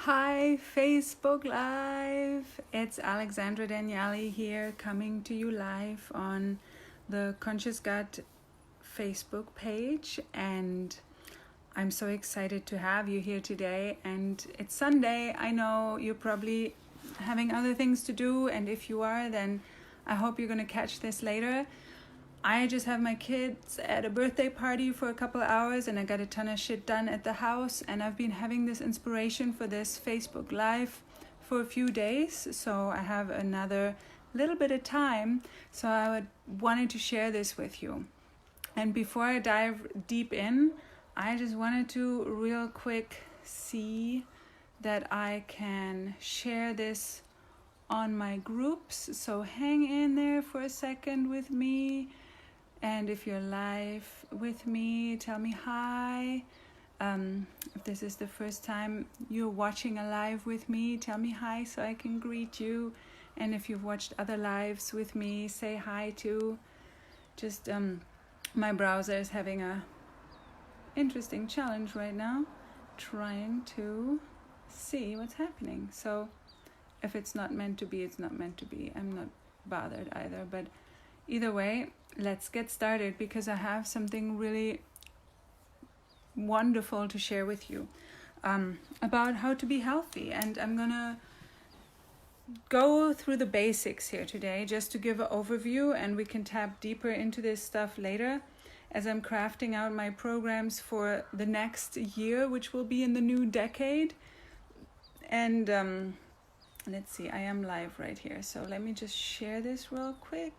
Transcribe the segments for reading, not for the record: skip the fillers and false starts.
Hi, Facebook Live. It's Alexandra Danieli here, coming to you live on the Conscious Gut Facebook page. And I'm so excited to have you here today. And it's Sunday. I know you're probably having other things to do. And if you are, then I hope you're going to catch this later. I just have my kids at a birthday party for a couple of hours and I got a ton of shit done at the house, and I've been having this inspiration for this Facebook Live for a few days, so I have another little bit of time, so I wanted to share this with you. And before I dive deep in, I just wanted to real quick see that I can share this on my groups, so hang in there for a second with me. And if you're live with me, tell me hi. If this is the first time you're watching a live with me, tell me hi so I can greet you. And if you've watched other lives with me, say hi too. Just my browser is having a interesting challenge right now, trying to see what's happening. So if it's not meant to be, it's not meant to be. I'm not bothered either, but either way, let's get started, because I have something really wonderful to share with you about how to be healthy. And I'm gonna go through the basics here today just to give an overview, and we can tap deeper into this stuff later as I'm crafting out my programs for the next year, which will be in the new decade. And let's see, I am live right here, so let me just share this real quick.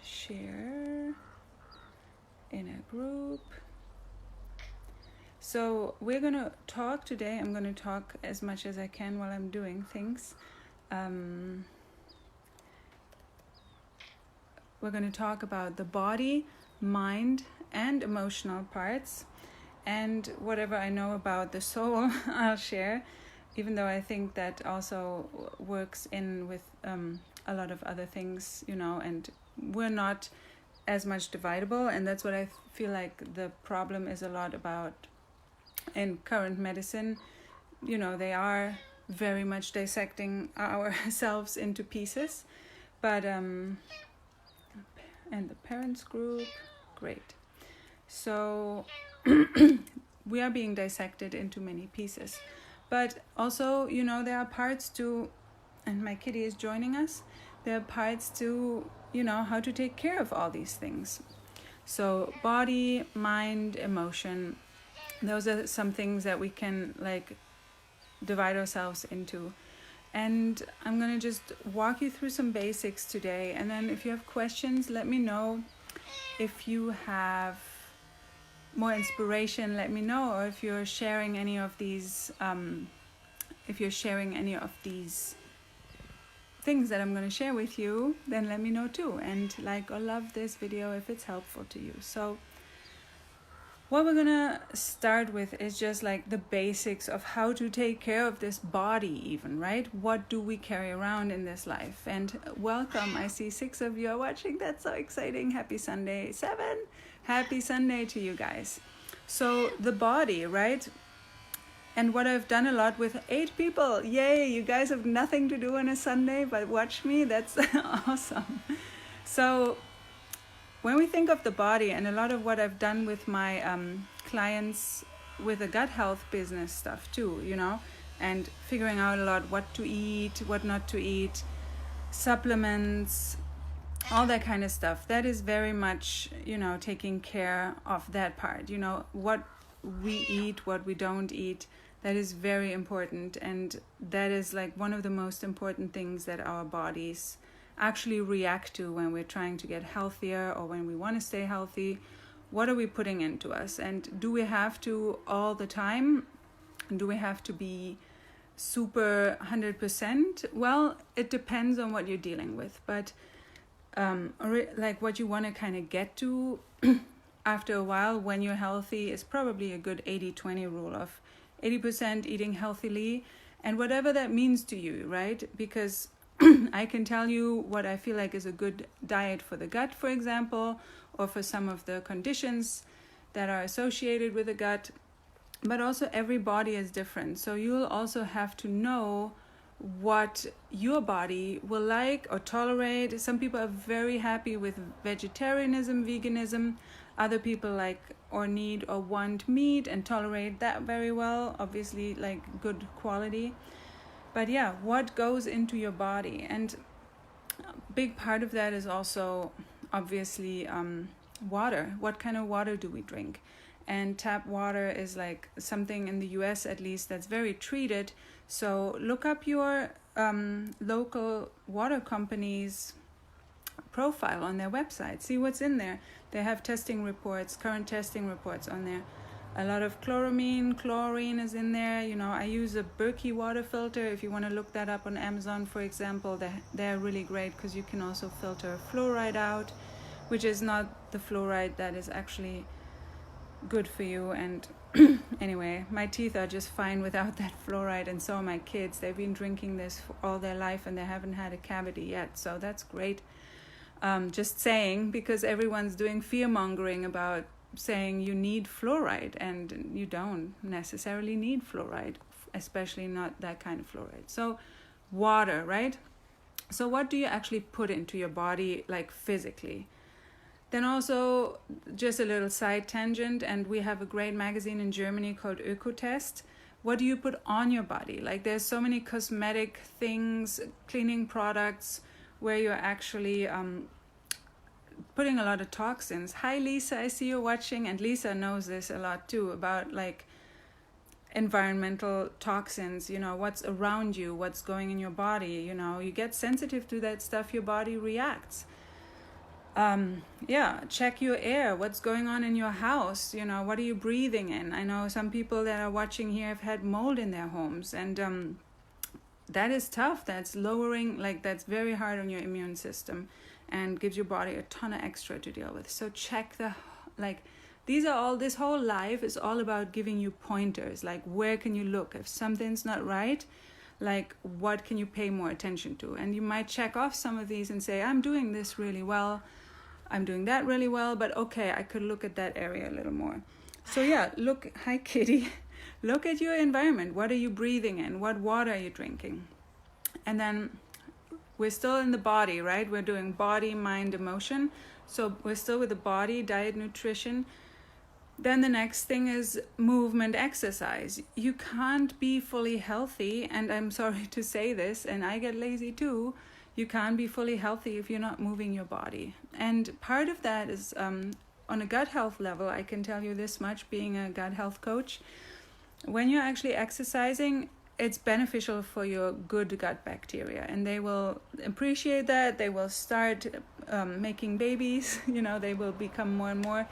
Share in a group. So we're gonna talk today. I'm gonna talk as much as I can while I'm doing things. We're gonna talk about the body, mind, and emotional parts, and whatever I know about the soul I'll share, even though I think that also works in with a lot of other things, and we're not as much dividable, and that's what I feel like the problem is a lot about in current medicine. They are very much dissecting ourselves into pieces, but and the parents group, great. So we are being dissected into many pieces, but also, there are parts to, and my kitty is joining us, there are parts to, how to take care of all these things. So body, mind, emotion, those are some things that we can divide ourselves into. And I'm going to just walk you through some basics today. And then if you have questions, let me know. If you have more inspiration, let me know. Or if you're sharing any of these, things that I'm going to share with you, then let me know too, and like or love this video if it's helpful to you. So what we're going to start with is just the basics of how to take care of this body even, right? What do we carry around in this life? And welcome, I see 6 of you are watching. That's so exciting. Happy Sunday. 7, happy Sunday to you guys. So the body, right? And what I've done a lot with 8 people, yay, you guys have nothing to do on a Sunday, but watch me, that's awesome. So when we think of the body, and a lot of what I've done with my clients with the gut health business stuff too, and figuring out a lot what to eat, what not to eat, supplements, all that kind of stuff, that is very much, taking care of that part, what we eat, what we don't eat. That is very important, and that is one of the most important things that our bodies actually react to when we're trying to get healthier or when we want to stay healthy. What are we putting into us? And do we have to all the time? Do we have to be super 100%? Well, it depends on what you're dealing with, but what you want to kind of get to after a while when you're healthy is probably a good 80-20 rule of 80% eating healthily, and whatever that means to you, right? Because I can tell you what I feel like is a good diet for the gut, for example, or for some of the conditions that are associated with the gut. but also every body is different. So you'll also have to know what your body will like or tolerate. Some people are very happy with vegetarianism, veganism. Other people like or need or want meat and tolerate that very well, obviously like good quality. But yeah, what goes into your body? And a big part of that is also obviously water. What kind of water do we drink? And tap water is like something in the US at least that's very treated. So look up your local water company's profile on their website. See what's in there. They have testing reports, current testing reports on there. A lot of chloramine, chlorine is in there. You know, I use a Berkey water filter. If you want to look that up on Amazon, for example, they're really great because you can also filter fluoride out, which is not the fluoride that is actually good for you. And anyway, my teeth are just fine without that fluoride, and so are my kids. They've been drinking this for all their life and they haven't had a cavity yet, so that's great. Just saying, because everyone's doing fear mongering about saying you need fluoride, and you don't necessarily need fluoride, especially not that kind of fluoride. So water, right? So what do you actually put into your body, like physically? Then also, just a little side tangent, and we have a great magazine in Germany called Ökotest. What do you put on your body? Like there's so many cosmetic things, cleaning products, where you're actually putting a lot of toxins. Hi Lisa, I see you watching, and Lisa knows this a lot too, about like environmental toxins, you know, what's around you, what's going in your body, you know, you get sensitive to that stuff, your body reacts. Check your air, what's going on in your house, you know, what are you breathing in? I know some people that are watching here have had mold in their homes, and that is tough. That's lowering, like that's very hard on your immune system and gives your body a ton of extra to deal with. So check this whole life is all about giving you pointers, like where can you look if something's not right, like what can you pay more attention to? And you might check off some of these and say, I'm doing this really well, I'm doing that really well, but okay, I could look at that area a little more. So yeah, look, hi Kitty. Look at your environment. What are you breathing in? What water are you drinking? And then we're still in the body, right? We're doing body, mind, emotion. So we're still with the body, diet, nutrition. Then the next thing is movement, exercise. You can't be fully healthy, and I'm sorry to say this, and I get lazy too. You can't be fully healthy if you're not moving your body. And part of that is on a gut health level, I can tell you this much, being a gut health coach. When you're actually exercising, it's beneficial for your good gut bacteria, and they will appreciate that. They will start making babies, you know, they will become more and more.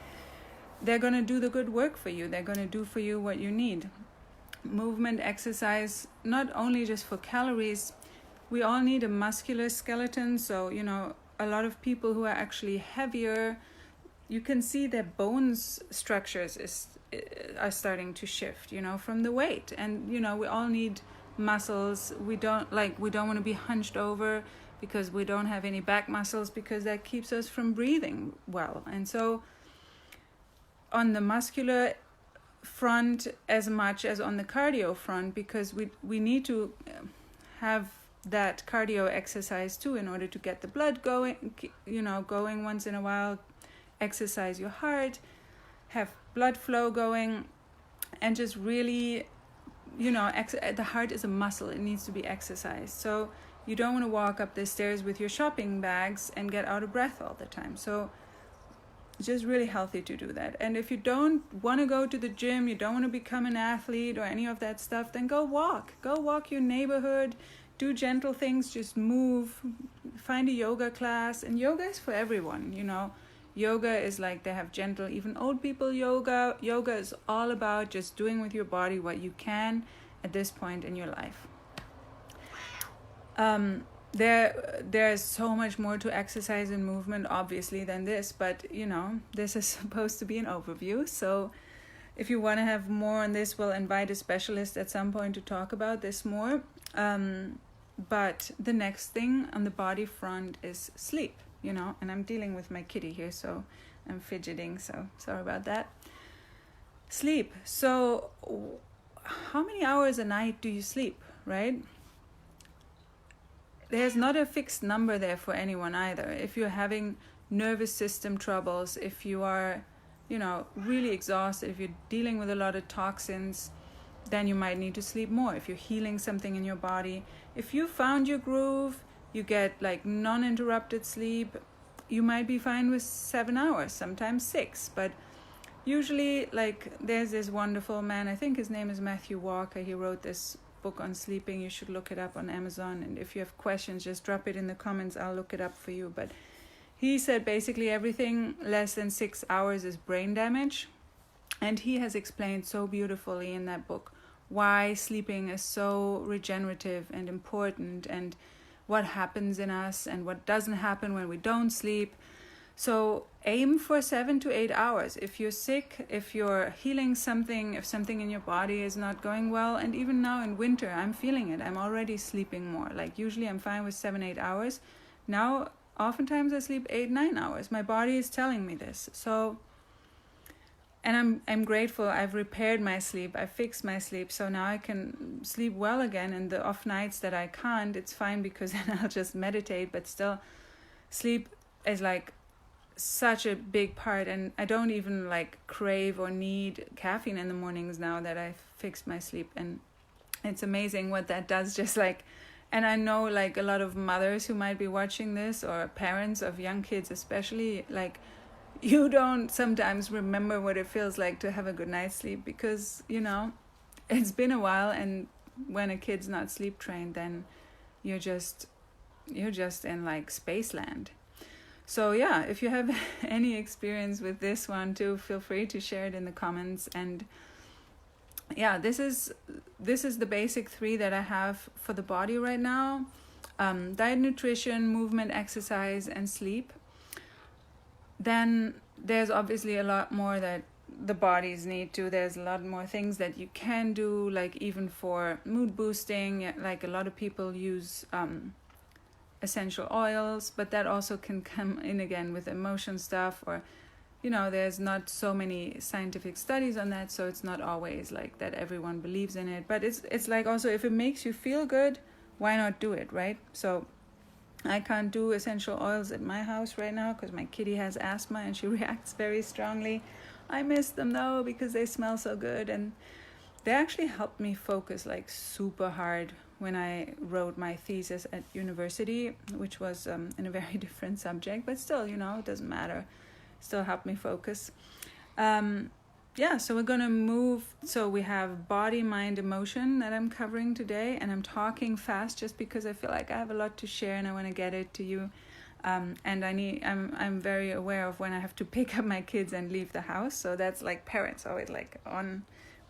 They're going to do the good work for you. They're going to do for you what you need. Movement, exercise, not only just for calories, we all need a muscular skeleton. So, you know, a lot of people who are actually heavier, you can see their bones structures are starting to shift, you know, from the weight. And, you know, we all need muscles. We don't want to be hunched over because we don't have any back muscles, because that keeps us from breathing well. And so on the muscular front as much as on the cardio front, because we need to have that cardio exercise too in order to get the blood going, you know, going once in a while, exercise your heart, have blood flow going, and just really, you know, the heart is a muscle. It needs to be exercised. So you don't want to walk up the stairs with your shopping bags and get out of breath all the time. So it's just really healthy to do that. And if you don't want to go to the gym, you don't want to become an athlete or any of that stuff, then go walk your neighborhood, do gentle things, just move, find a yoga class. And yoga is for everyone, you know. Yoga is like, they have gentle, even old people yoga. Yoga is all about just doing with your body what you can at this point in your life. There's so much more to exercise and movement, obviously, than this, but, you know, this is supposed to be an overview. So if you want to have more on this, we'll invite a specialist at some point to talk about this more. But the next thing on the body front is sleep, you know, and I'm dealing with my kitty here, so I'm fidgeting, so sorry about that. Sleep. So how many hours a night do you sleep, right? There's not a fixed number there for anyone either. If you're having nervous system troubles, if you are, really exhausted, if you're dealing with a lot of toxins, then you might need to sleep more. If you're healing something in your body, if you found your groove, you get like non-interrupted sleep, you might be fine with 7 hours, sometimes 6. But usually, like, there's this wonderful man, I think his name is Matthew Walker. He wrote this book on sleeping. You should look it up on Amazon. And if you have questions, just drop it in the comments. I'll look it up for you. But he said basically everything less than 6 hours is brain damage. And he has explained so beautifully in that book why sleeping is so regenerative and important, and what happens in us and what doesn't happen when we don't sleep. So aim for 7 to 8 hours. If you're sick, if you're healing something, if something in your body is not going well, and even now in winter, I'm feeling it. I'm already sleeping more. Like usually I'm fine with 7-8 hours. Now, oftentimes I sleep 8-9 hours. My body is telling me this. So, and I'm grateful. I've repaired my sleep. I fixed my sleep. So now I can sleep well again. And the off nights that I can't, it's fine, because then I'll just meditate. But still, sleep is like such a big part, and I don't even like crave or need caffeine in the mornings now that I've fixed my sleep. And it's amazing what that does. Just like, and I know like a lot of mothers who might be watching this, or parents of young kids especially, like, you don't sometimes remember what it feels like to have a good night's sleep, because it's been a while. And when a kid's not sleep trained, then you're just in like spaceland. So yeah, if you have any experience with this one too, feel free to share it in the comments. And yeah, this is the basic 3 that I have for the body right now. Diet, nutrition, movement, exercise, and sleep. Then there's obviously a lot more that the bodies need to. There's a lot more things that you can do, like even for mood boosting. Like a lot of people use essential oils, but that also can come in again with emotion stuff, or there's not so many scientific studies on that, so it's not always like that everyone believes in it. But it's like, also, if it makes you feel good, why not do it, right? So I can't do essential oils at my house right now because my kitty has asthma and she reacts very strongly. I miss them though, because they smell so good, and they actually helped me focus like super hard when I wrote my thesis at university, which was in a very different subject, but still, it doesn't matter. Still helped me focus. So we're going to move. So we have body, mind, emotion that I'm covering today, and I'm talking fast just because I feel like I have a lot to share and I want to get it to you. And I'm very aware of when I have to pick up my kids and leave the house. So that's like parents always like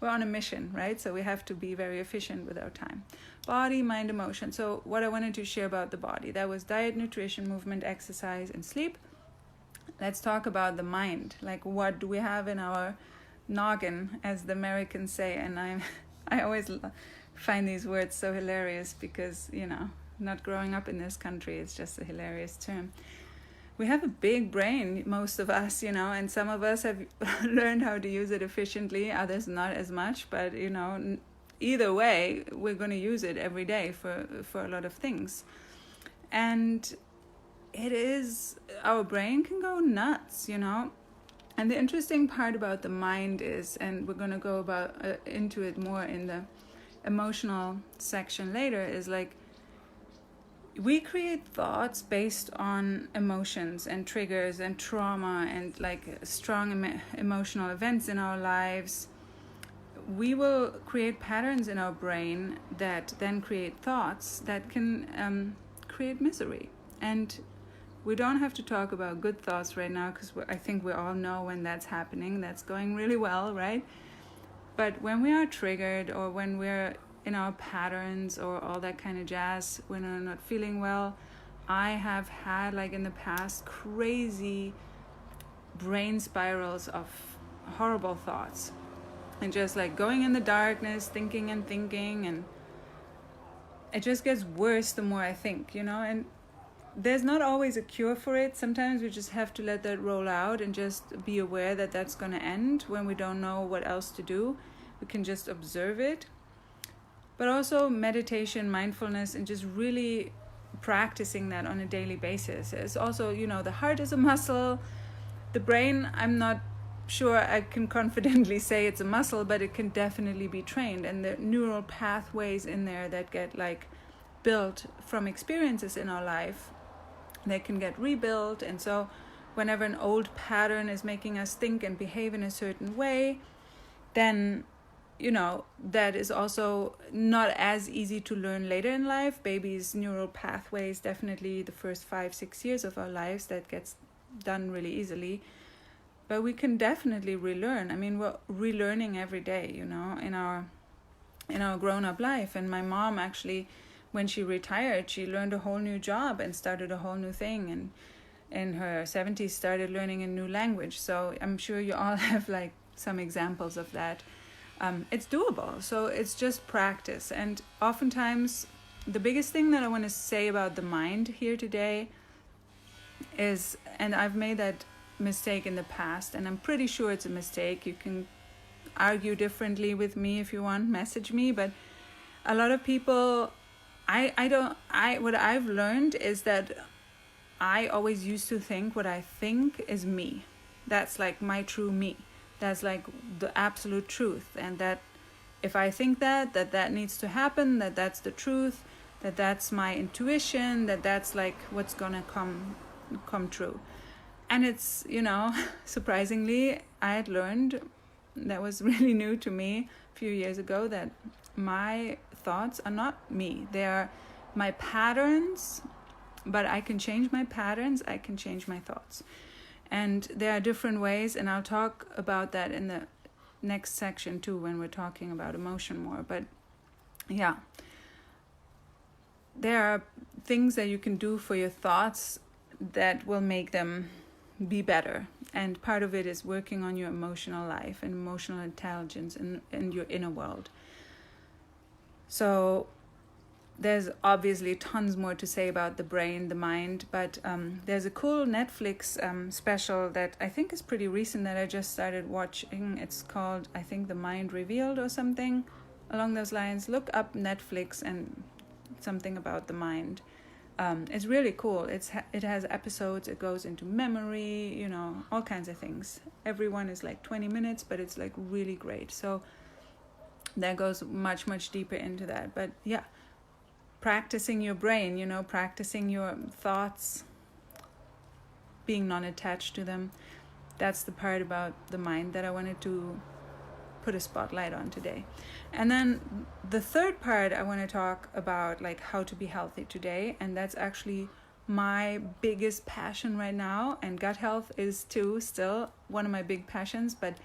we're on a mission, right? So we have to be very efficient with our time. Body, mind, emotion. So what I wanted to share about the body, that was diet, nutrition, movement, exercise, and sleep. Let's talk about the mind. Like, what do we have in our noggin, as the Americans say? And I always find these words so hilarious because, not growing up in this country, it's just a hilarious term. We have a big brain, most of us, and some of us have learned how to use it efficiently, others not as much, but, either way, we're going to use it every day for a lot of things. And our brain can go nuts, And the interesting part about the mind is, and we're going to go into it more in the emotional section later, is like, we create thoughts based on emotions and triggers and trauma and like strong emotional events in our lives. We will create patterns in our brain that then create thoughts that can create misery. And we don't have to talk about good thoughts right now, because I think we all know when that's happening. That's going really well, right? But when we are triggered, or when we're in our patterns or all that kind of jazz, when we're not feeling well, I have had, like in the past, crazy brain spirals of horrible thoughts. And just like going in the darkness, thinking, and it just gets worse the more I think, And there's not always a cure for it. Sometimes we just have to let that roll out and just be aware that that's going to end when we don't know what else to do. We can just observe it. But also meditation, mindfulness, and just really practicing that on a daily basis. It's also, the heart is a muscle. The brain, I'm not sure I can confidently say it's a muscle, but it can definitely be trained. And the neural pathways in there that get built from experiences in our life, they can get rebuilt. And so whenever an old pattern is making us think and behave in a certain way, then that is also not as easy to learn later in life. Babies' neural pathways, definitely the first 5-6 years of our lives, that gets done really easily. But we can definitely relearn. I mean, we're relearning every day, in our grown-up life. And my mom actually, when she retired, she learned a whole new job and started a whole new thing. And in her 70s, started learning a new language. So I'm sure you all have some examples of that. It's doable. So it's just practice. And oftentimes, the biggest thing that I want to say about the mind here today is, and I've made that mistake in the past, and I'm pretty sure it's a mistake. You can argue differently with me if you want, message me, but a lot of people, what I've learned is that I always used to think what I think is me. That's my true me. That's the absolute truth. And that if I think that needs to happen, that's the truth, that's my intuition, that's what's gonna come true. And it's, surprisingly, I had learned, that was really new to me a few years ago, that my thoughts are not me. They are my patterns, but I can change my patterns, I can change my thoughts. And there are different ways, and I'll talk about that in the next section too, when we're talking about emotion more. But yeah, there are things that you can do for your thoughts that will make them be better. And part of it is working on your emotional life and emotional intelligence and your inner world. So there's obviously tons more to say about the brain, the mind, but there's a cool Netflix special that I think is pretty recent that I just started watching. It's called, I think, The Mind Revealed or something along those lines. Look up Netflix and something about the mind. It's really cool. It has episodes. It goes into memory, all kinds of things. Every one is 20 minutes, but it's really great. So that goes much, much deeper into that. But yeah, practicing your brain, practicing your thoughts, being non-attached to them. That's the part about the mind that I wanted to put a spotlight on today. And then the third part I want to talk about, how to be healthy today. And that's actually my biggest passion right now. And gut health is too, still one of my big passions. But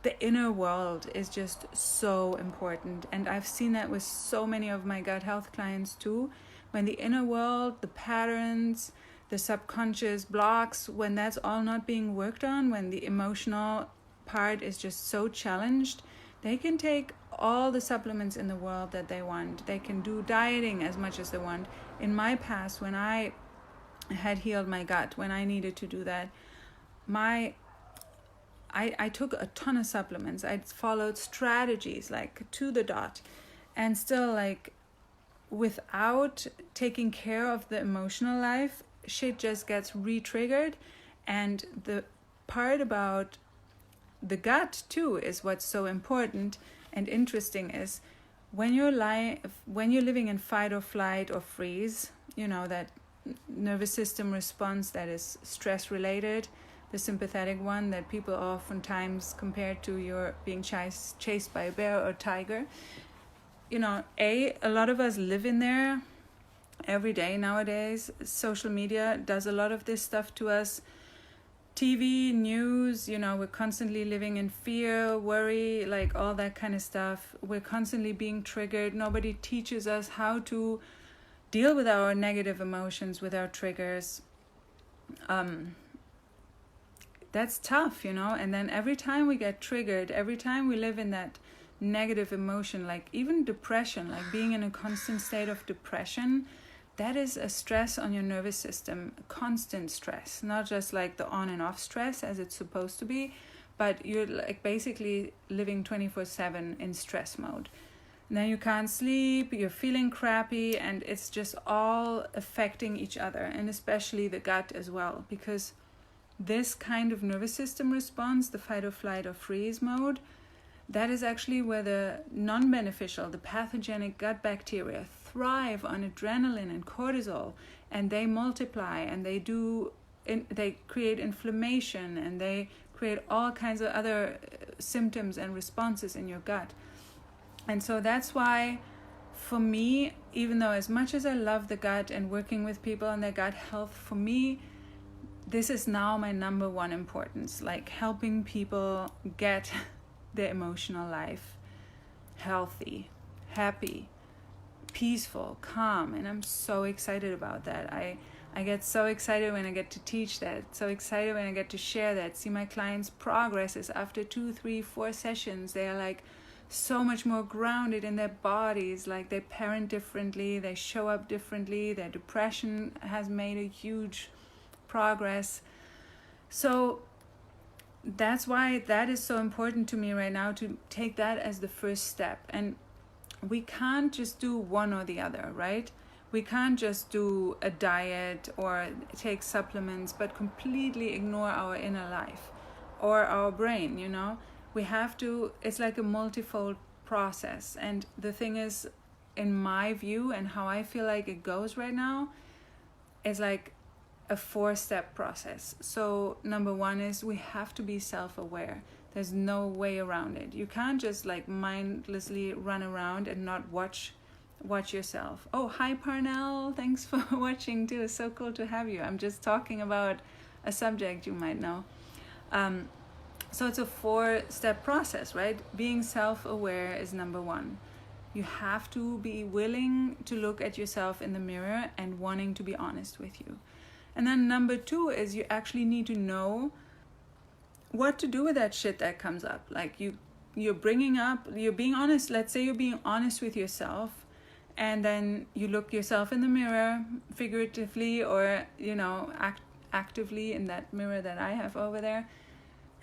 the inner world is just so important. And I've seen that with so many of my gut health clients too. When the inner world, the patterns, the subconscious blocks, when that's all not being worked on, when the emotional part is just so challenged, they can take all the supplements in the world that they want. They can do dieting as much as they want. In my past, when I had healed my gut, when I needed to do that, I took a ton of supplements. I followed strategies to the dot, and still without taking care of the emotional life, shit just gets re-triggered. And the part about the gut too is what's so important and interesting is when you're living in fight or flight or freeze, that nervous system response that is stress related, the sympathetic one that people oftentimes compare to your being chased by a bear or tiger. A lot of us live in there every day nowadays. Social media does a lot of this stuff to us. TV, news, we're constantly living in fear, worry, all that kind of stuff. We're constantly being triggered. Nobody teaches us how to deal with our negative emotions, with our triggers. That's tough, and then every time we get triggered, every time we live in that negative emotion, even depression, being in a constant state of depression, that is a stress on your nervous system, constant stress, not just like the on and off stress as it's supposed to be, but you're like basically living 24/7 in stress mode. And then you can't sleep, you're feeling crappy, and it's just all affecting each other, and especially the gut as well, because this kind of nervous system response, the fight or flight or freeze mode, that is actually where the non-beneficial, the pathogenic gut bacteria thrive on adrenaline and cortisol, and they multiply, and they create inflammation, and they create all kinds of other symptoms and responses in your gut. And so that's why, for me, even though as much as I love the gut and working with people on their gut health, for me, this is now my number one importance, like helping people get their emotional life healthy, happy, peaceful, calm. And I'm so excited about that. I get so excited when I get to teach that, so excited when I get to share that, see my clients' progresses after 2, 3, 4 sessions. They are like so much more grounded in their bodies, like they parent differently, they show up differently, their depression has made a huge progress. So that's why that is so important to me right now, to take that as the first step. And we can't just do one or the other, right? We can't just do a diet or take supplements but completely ignore our inner life or our brain, you know? We have to, it's like a multifold process. And the thing is, in my view and how I feel like it goes right now, it's like a 4-step process. So number 1 is we have to be self-aware. There's no way around it. You can't just like mindlessly run around and not watch yourself. Oh, hi Parnell, thanks for watching too. It's so cool to have you. I'm just talking about a subject you might know. So it's a 4-step process, right? Being self-aware is number 1. You have to be willing to look at yourself in the mirror and wanting to be honest with you. And then number 2 is you actually need to know what to do with that shit that comes up. Like you're being honest. Let's say you're being honest with yourself, and then you look yourself in the mirror, figuratively or, you know, actively in that mirror that I have over there.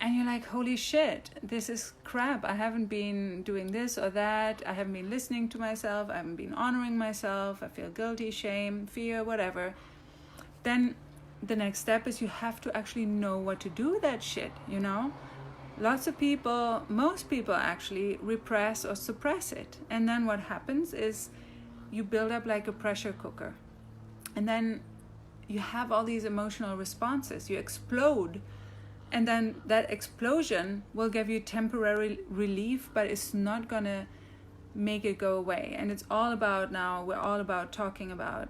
And you're like, holy shit, this is crap. I haven't been doing this or that. I haven't been listening to myself. I haven't been honoring myself. I feel guilty, shame, fear, whatever. Then the next step is you have to actually know what to do with that shit, you know? Most people actually repress or suppress it. And then what happens is you build up like a pressure cooker. And then you have all these emotional responses. You explode. And then that explosion will give you temporary relief, but it's not going to make it go away. And it's all about now, we're all about talking about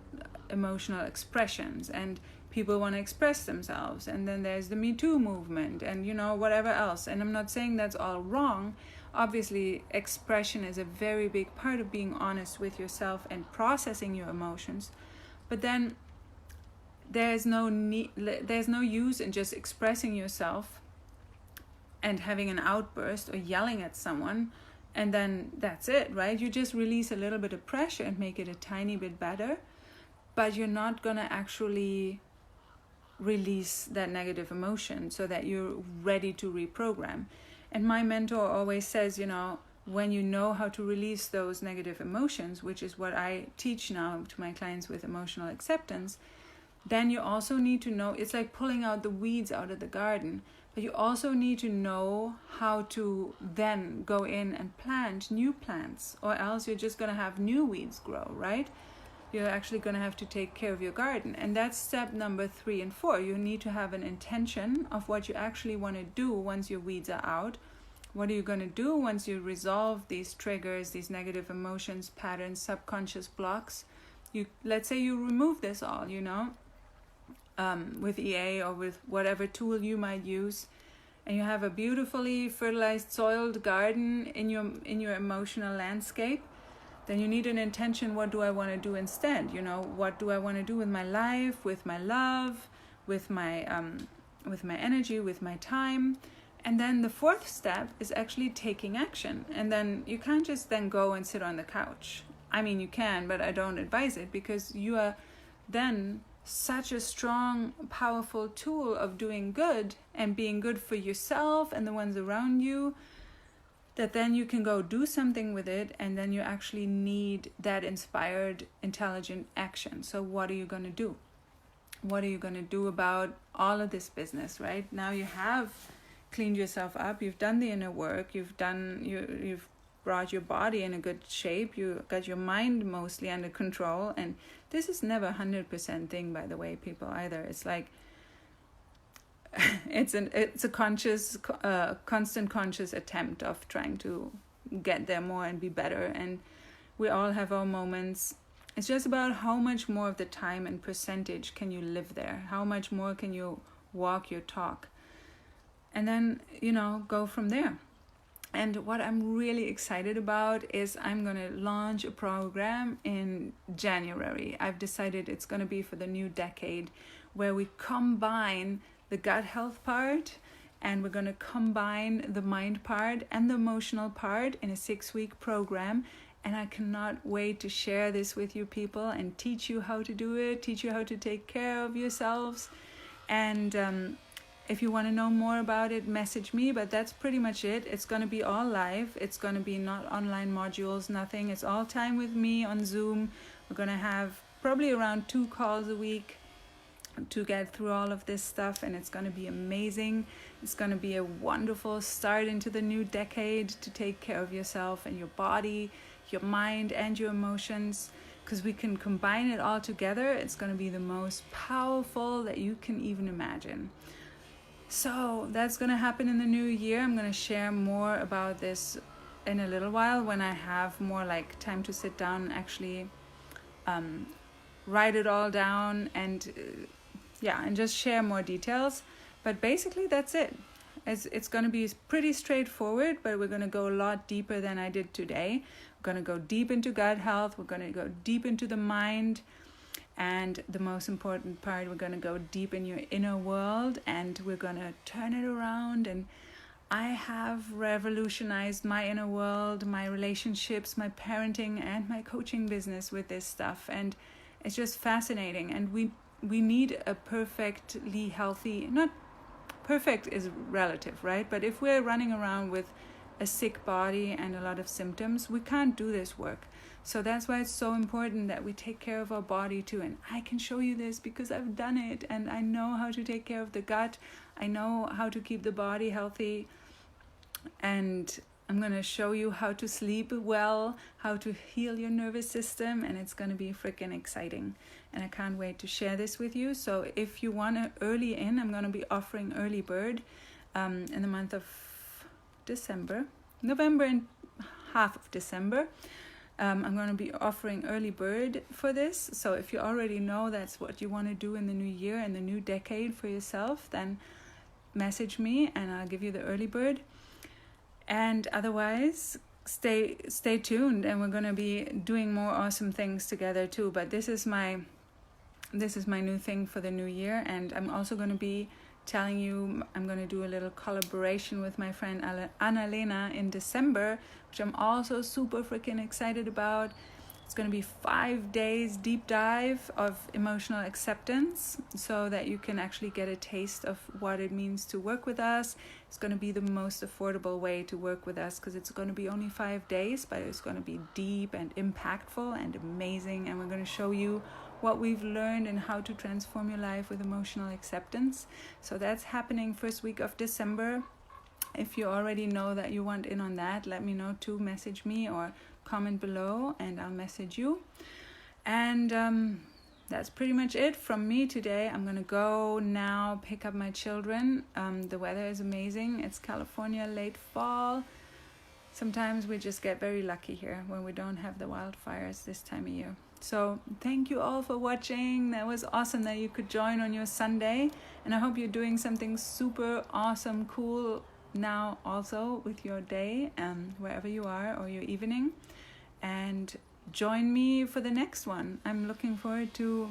emotional expressions, and people want to express themselves. And then there's the Me Too movement and, you know, whatever else. And I'm not saying that's all wrong. Obviously, expression is a very big part of being honest with yourself and processing your emotions. But then there's no use in just expressing yourself and having an outburst or yelling at someone, and then that's it, right? You just release a little bit of pressure and make it a tiny bit better, but you're not gonna actually release that negative emotion so that you're ready to reprogram. And my mentor always says, you know, when you know how to release those negative emotions, which is what I teach now to my clients with emotional acceptance, then you also need to know, it's like pulling out the weeds out of the garden, but you also need to know how to then go in and plant new plants, or else you're just going to have new weeds grow, right? You're actually going to have to take care of your garden. And that's step number 3 and 4. You need to have an intention of what you actually want to do once your weeds are out. What are you going to do once you resolve these triggers, these negative emotions, patterns, subconscious blocks? Let's say you remove this all, you know, with EA or with whatever tool you might use, and you have a beautifully fertilized, soiled garden in your emotional landscape. Then you need an intention. What do I want to do instead? You know, what do I want to do with my life, with my love, with my energy, with my time? And then the 4th step is actually taking action. And then you can't just then go and sit on the couch. I mean, you can, but I don't advise it, because you are then such a strong, powerful tool of doing good and being good for yourself and the ones around you, that then you can go do something with it, and then you actually need that inspired, intelligent action. So what are you going to do? What are you going to do about all of this business, right? Now you have cleaned yourself up, you've done the inner work, you've brought your body in a good shape, you got your mind mostly under control. And this is never 100% thing, by the way, people, either. It's like it's a conscious, constant conscious attempt of trying to get there more and be better. And we all have our moments. It's just about how much more of the time and percentage can you live there? How much more can you walk your talk? And then, go from there. And what I'm really excited about is I'm going to launch a program in January. I've decided it's going to be for the new decade, where we combine the gut health part, and we're going to combine the mind part and the emotional part in a 6-week program. And I cannot wait to share this with you people and teach you how to do it, teach you how to take care of yourselves. And if you want to know more about it, message me. But that's pretty much it. It's going to be all live. It's going to be not online modules, nothing. It's all time with me on Zoom. We're going to have probably around 2 calls a week to get through all of this stuff, and it's going to be amazing. It's going to be a wonderful start into the new decade to take care of yourself and your body, your mind, and your emotions, because we can combine it all together. It's going to be the most powerful that you can even imagine. So that's going to happen in the new year. I'm going to share more about this in a little while, when I have more like time to sit down and actually write it all down and and just share more details. But basically that's it. It's going to be pretty straightforward, but we're going to go a lot deeper than I did today. We're going to go deep into gut health. We're going to go deep into the mind. And the most important part, we're going to go deep in your inner world, and we're going to turn it around. And I have revolutionized my inner world, my relationships, my parenting, and my coaching business with this stuff. And it's just fascinating. And we need a perfectly healthy, not perfect is relative, right? But if we're running around with a sick body and a lot of symptoms, we can't do this work. So that's why it's so important that we take care of our body too. And I can show you this because I've done it, and I know how to take care of the gut. I know how to keep the body healthy. And I'm going to show you how to sleep well, how to heal your nervous system, and it's going to be freaking exciting. And I can't wait to share this with you. So if you want to early in, I'm going to be offering early bird in the month of December, November and half of December. I'm going to be offering early bird for this. So if you already know that's what you want to do in the new year and the new decade for yourself, then message me and I'll give you the early bird. And otherwise, stay tuned, and we're going to be doing more awesome things together too. But this is my new thing for the new year. And I'm also going to be telling you I'm going to do a little collaboration with my friend Anna-Lena in December, which I'm also super freaking excited about. It's going to be 5 days deep dive of emotional acceptance, so that you can actually get a taste of what it means to work with us. It's going to be the most affordable way to work with us, because it's going to be only 5 days, but it's going to be deep and impactful and amazing. And we're going to show you what we've learned and how to transform your life with emotional acceptance. So that's happening first week of December. If you already know that you want in on that, let me know too. Message me or comment below and I'll message you. And that's pretty much it from me today. I'm gonna go now pick up my children. The weather is amazing. It's California, late fall. Sometimes we just get very lucky here when we don't have the wildfires this time of year. So thank you all for watching. That was awesome that you could join on your Sunday. And I hope you're doing something super awesome, cool now also with your day, wherever you are, or your evening. And join me for the next one. I'm looking forward to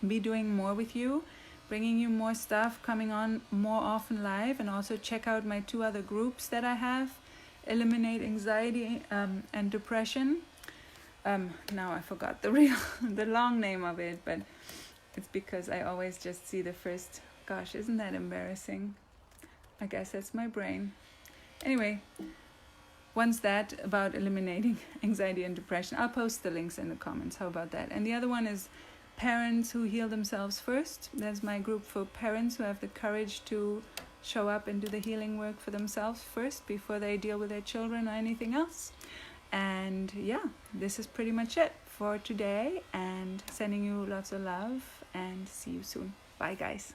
be doing more with you, bringing you more stuff, coming on more often live, and also check out my 2 other groups that I have, Eliminate Anxiety and Depression. Now I forgot the real, the long name of it, but it's because I always just see the first. Gosh, isn't that embarrassing? I guess that's my brain. Anyway, one's that about eliminating anxiety and depression. I'll post the links in the comments. How about that? And the other one is Parents Who Heal Themselves First. That's my group for parents who have the courage to show up and do the healing work for themselves first before they deal with their children or anything else. And yeah, this is pretty much it for today, and sending you lots of love, and see you soon. Bye guys.